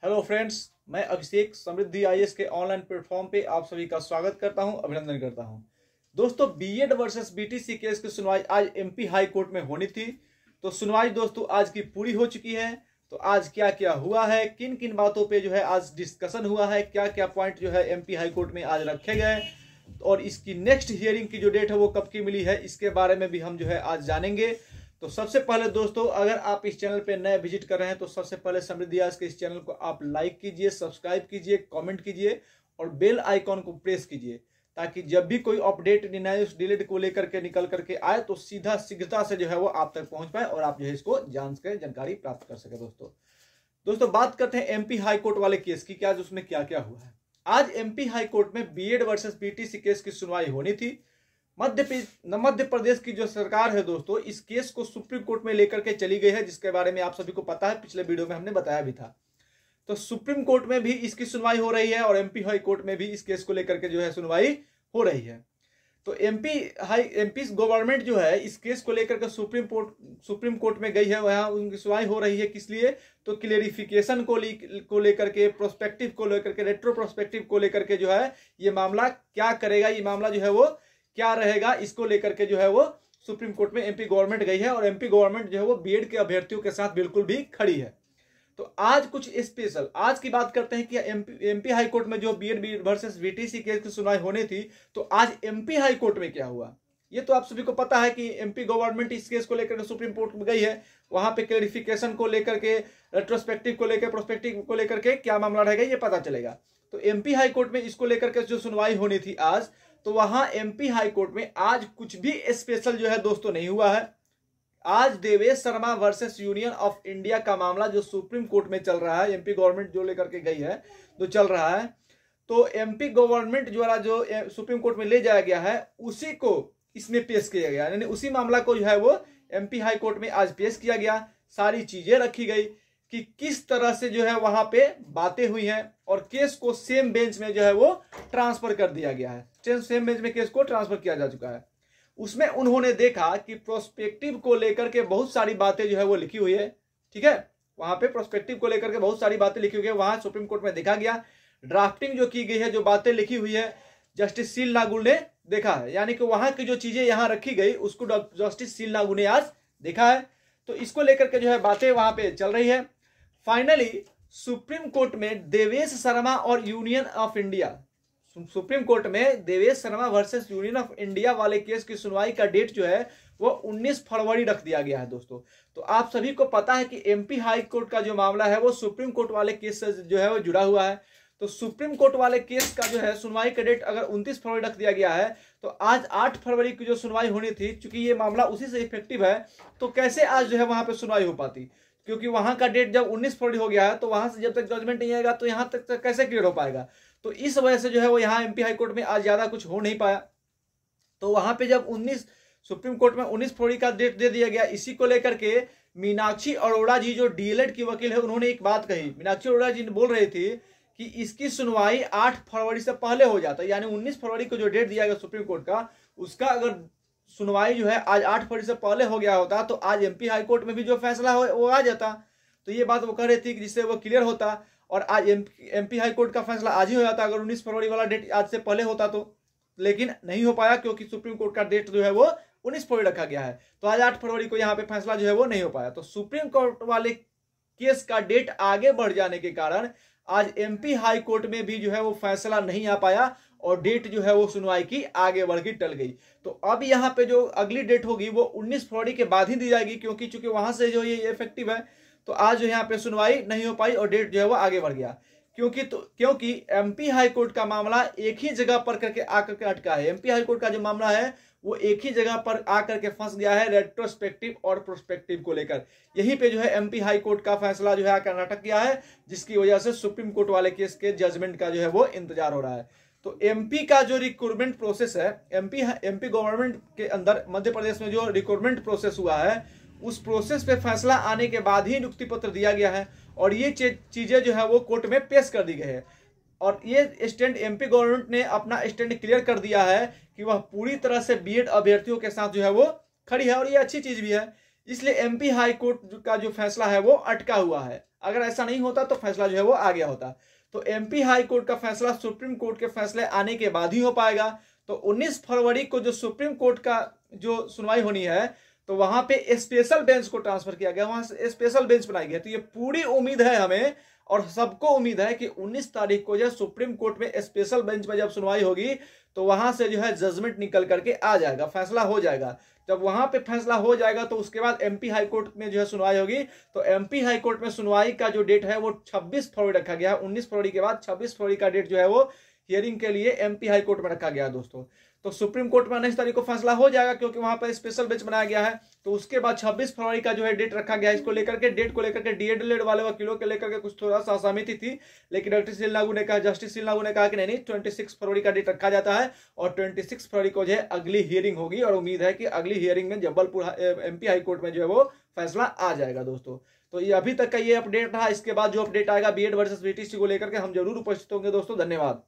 Hello friends, मैं अभिषेक समृद्धि IAS के online platform पे आप सभी का स्वागत करता हूं, अभिनंदन करता हूं। दोस्तों, बीएड वर्सेस बीटीसी केस की सुनवाई आज एमपी हाई कोर्ट में होनी थी। तो सुनवाई दोस्तों आज की पूरी हो चुकी है। तो आज क्या क्या हुआ है, किन किन बातों पे जो है आज डिस्कशन हुआ है, क्या क्या पॉइंट जो है एमपी हाई कोर्ट में आज रखे गए और इसकी नेक्स्ट हियरिंग की जो डेट है वो कब की मिली है, इसके बारे में भी हम जो है आज जानेंगे। तो सबसे पहले दोस्तों, अगर आप इस चैनल पे नए विजिट कर रहे हैं तो सबसे पहले समृद्धि आज के इस चैनल को आप लाइक कीजिए, सब्सक्राइब कीजिए, कमेंट कीजिए और बेल आइकॉन को प्रेस कीजिए, ताकि जब भी कोई अपडेट न्यूज डिलीट को लेकर के निकल करके आए तो शीघ्रता से जो है वो आप तक पहुंच पाए और आप जो है इसको जानकारी प्राप्त कर सके। दोस्तों बात करते हैं एमपी हाई कोर्ट वाले केस की, क्या उसमें क्या क्या हुआ है। आज एमपी हाई कोर्ट में बीएड वर्सेस बीटीसी केस की सुनवाई होनी थी। मध्य प्रदेश की जो सरकार है दोस्तों, इस केस को सुप्रीम कोर्ट में लेकर के चली गई है, जिसके बारे में आप सभी को पता है, पिछले वीडियो में हमने बताया भी था। तो सुप्रीम कोर्ट में भी इसकी सुनवाई हो रही है और एमपी हाई कोर्ट में भी इस केस को लेकर के जो है सुनवाई हो रही है। तो एमपी गवर्नमेंट जो है इस केस को लेकर के सुप्रीम कोर्ट में गई है, वहां उनकी सुनवाई हो रही है। किस लिए? तो क्लेरिफिकेशन को लेकर के, प्रोस्पेक्टिव को लेकर के, रेट्रो प्रोस्पेक्टिव को लेकर के जो है ये मामला क्या करेगा, ये मामला जो है वो क्या रहेगा, इसको लेकर के जो है वो सुप्रीम कोर्ट में एमपी गवर्नमेंट गई है और एमपी गवर्नमेंट जो है वो बीएड के अभ्यर्थियों के साथ बिल्कुल भी खड़ी है। तो आज कुछ स्पेशल आज की बात करते हैं कि एमपी हाई कोर्ट में जो बीएड वर्सेस बीटीसी केस की सुनवाई होनी थी, तो आज एमपी हाई कोर्ट में क्या हुआ। ये तो आप सभी को पता है कि एमपी गवर्नमेंट इस केस को लेकर सुप्रीम कोर्ट में गई है, वहां पे क्लेरिफिकेशन को लेकर के, रेट्रोस्पेक्टिव को लेकर, प्रोस्पेक्टिव को लेकर के क्या मामला रहेगा ये पता चलेगा। तो एमपी हाई कोर्ट में इसको लेकर के जो सुनवाई होनी थी आज, तो वहां एमपी हाई कोर्ट में आज कुछ भी स्पेशल जो है दोस्तों नहीं हुआ है। आज Devesh Sharma versus Union of India का मामला जो सुप्रीम कोर्ट में चल रहा है, एमपी गवर्नमेंट जो लेकर के गई है जो चल रहा है, तो एमपी गवर्नमेंट द्वारा जो सुप्रीम कोर्ट में ले जाया गया है उसी को इसमें पेश किया गया, यानी उसी मामला को जो है वो एमपी हाई कोर्ट में आज पेश किया गया। सारी चीजें रखी गई कि किस तरह से जो है वहां पे बातें हुई हैं और केस को सेम बेंच में जो है वो ट्रांसफर कर दिया गया है। सेम बेंच में केस को ट्रांसफर किया जा चुका है। उसमें उन्होंने देखा कि प्रोस्पेक्टिव को लेकर के बहुत सारी बातें जो है वो लिखी हुई है। ठीक है, वहां पे प्रोस्पेक्टिव को लेकर के बहुत सारी बातें लिखी हुई है। वहां सुप्रीम कोर्ट में देखा गया, ड्राफ्टिंग जो की गई है, जो बातें लिखी हुई है, जस्टिस सील नागुल ने देखा है, यानी कि वहां की जो चीजें यहां रखी गई उसको जस्टिस सील नागुल ने आज देखा है। तो इसको लेकर के जो है बातें वहां पे चल रही है। फाइनली सुप्रीम कोर्ट में देवेश शर्मा और Union of India, Supreme Court में Devesh Sharma versus Union of India वाले केस की सुनवाई का डेट जो है वो 19 फरवरी रख दिया गया है दोस्तों। तो आप सभी को पता है कि एमपी हाई कोर्ट का जो मामला है वो सुप्रीम कोर्ट वाले केस से जो है वो जुड़ा हुआ है। तो सुप्रीम कोर्ट वाले केस का जो है सुनवाई का डेट अगर 29 फरवरी रख दिया गया है, तो आज 8 फरवरी की जो सुनवाई होनी थी, चूंकि ये मामला उसी से इफेक्टिव है, तो कैसे आज जो है वहां पे सुनवाई हो पाती, क्योंकि वहां का डेट जब 19 फरवरी हो गया है तो वहां से जब तक जजमेंट नहीं आएगा तो यहां तक कैसे क्लियर हो पाएगा। तो इस वजह से जो है वो यहाँ एमपी हाई कोर्ट में आज ज्यादा कुछ हो नहीं पाया। तो वहां पे जब सुप्रीम कोर्ट में 19 फरवरी का डेट दे दिया गया, इसी को लेकर के मीनाक्षी अरोड़ा जी जो डीएलएड की वकील है, उन्होंने एक बात कही। मीनाक्षी अरोड़ा जी बोल रही थी कि इसकी सुनवाई 8 फरवरी से पहले हो जाता, यानी 19 फरवरी को जो डेट दिया गया सुप्रीम कोर्ट का, उसका अगर सुनवाई जो है आज 8 फरवरी से पहले हो गया होता तो आज एमपी हाई कोर्ट में भी जो फैसला हो वो आ जाता। तो ये बात वो कह रही थी कि जिससे वो क्लियर होता और आज एमपी हाई कोर्ट का फैसला आज ही हो जाता अगर 19 फरवरी वाला डेट आज से पहले होता तो। लेकिन नहीं हो पाया क्योंकि सुप्रीम कोर्ट का डेट जो है वो 19 फरवरी रखा गया है, तो आज 8 फरवरी को यहाँ पे फैसला जो है वो नहीं हो पाया। तो सुप्रीम कोर्ट वाले केस का डेट आगे बढ़ जाने के कारण आज एमपी हाई कोर्ट में भी जो है वो फैसला नहीं आ पाया और डेट जो है वो सुनवाई की आगे बढ़ के टल गई। तो अब यहाँ पे जो अगली डेट होगी वो 19 फरवरी के बाद ही दी जाएगी, क्योंकि चूंकि वहां से जो ये इफेक्टिव है। तो आज जो यहाँ पे सुनवाई नहीं हो पाई और डेट जो है वो आगे बढ़ गया, क्योंकि एमपी हाई कोर्ट का मामला एक ही जगह पर करके आकर के अटका है। एमपी हाई कोर्ट का जो मामला है वो एक ही जगह पर आकर के फंस गया है, रेट्रोस्पेक्टिव और प्रोस्पेक्टिव को लेकर। यहीं पे जो है एमपी हाई कोर्ट का फैसला जो है आकर अटक गया है, जिसकी वजह से सुप्रीम कोर्ट वाले केस के जजमेंट का जो है वो इंतजार हो रहा है। तो एमपी का जो रिक्रूटमेंट प्रोसेस है, एमपी गवर्नमेंट के अंदर मध्य प्रदेश में जो रिक्रूटमेंट प्रोसेस हुआ है, उस प्रोसेस पे फैसला आने के बाद ही नियुक्ति पत्र दिया गया है और ये चीजें जो है वो कोर्ट में पेश कर दी गई है। और ये स्टैंड एमपी गवर्नमेंट ने अपना स्टैंड क्लियर कर दिया है कि वह पूरी तरह से बीएड अभ्यर्थियों के साथ जो है वो खड़ी है। और ये अच्छी चीज भी है इसलिए एमपी हाई कोर्ट का जो फैसला है वो अटका हुआ है। अगर ऐसा नहीं होता तो फैसला जो है वो आ गया होता। तो एमपी हाई कोर्ट का फैसला सुप्रीम कोर्ट के फैसले आने के बाद ही हो पाएगा। तो 19 फरवरी को जो सुप्रीम कोर्ट का जो सुनवाई होनी है तो वहां पे स्पेशल बेंच को ट्रांसफर किया गया, वहां से स्पेशल बेंच बनाई गई। तो ये पूरी उम्मीद है हमें और सबको उम्मीद है कि 19 तारीख को जो सुप्रीम कोर्ट में स्पेशल बेंच में जब सुनवाई होगी तो वहां से जो है जजमेंट निकल करके आ जाएगा, फैसला हो जाएगा। जब वहां पे फैसला हो जाएगा तो उसके बाद एमपी हाई कोर्ट में जो है सुनवाई होगी। तो एमपी हाई कोर्ट में सुनवाई का जो डेट है वो 26 फरवरी रखा गया है। 19 फरवरी के बाद 26 फरवरी का डेट जो है वो हियरिंग के लिए एमपी हाई कोर्ट में रखा गया है दोस्तों। तो सुप्रीम कोर्ट में 19 तारीख को फैसला हो जाएगा क्योंकि वहां पर स्पेशल बेंच बनाया गया है। तो उसके बाद 26 फरवरी का जो है डेट रखा गया है। इसको लेकर के डेट को लेकर के डीएड वाले वकीलों के लेकर के कुछ थोड़ा सा असहमति थी, लेकिन जस्टिस सील नागू ने कहा कि नहीं 26 फरवरी का डेट रखा जाता है और 26 फरवरी को जो है अगली हियरिंग होगी और उम्मीद है कि अगली हियरिंग में जबलपुर एमपी हाई कोर्ट में जो है वो फैसला आ जाएगा दोस्तों। तो ये अभी तक का ये अपडेट रहा। इसके बाद जो अपडेट आएगा बीएड वर्सेस बीटीसी को लेकर के हम जरूर उपस्थित होंगे दोस्तों। धन्यवाद।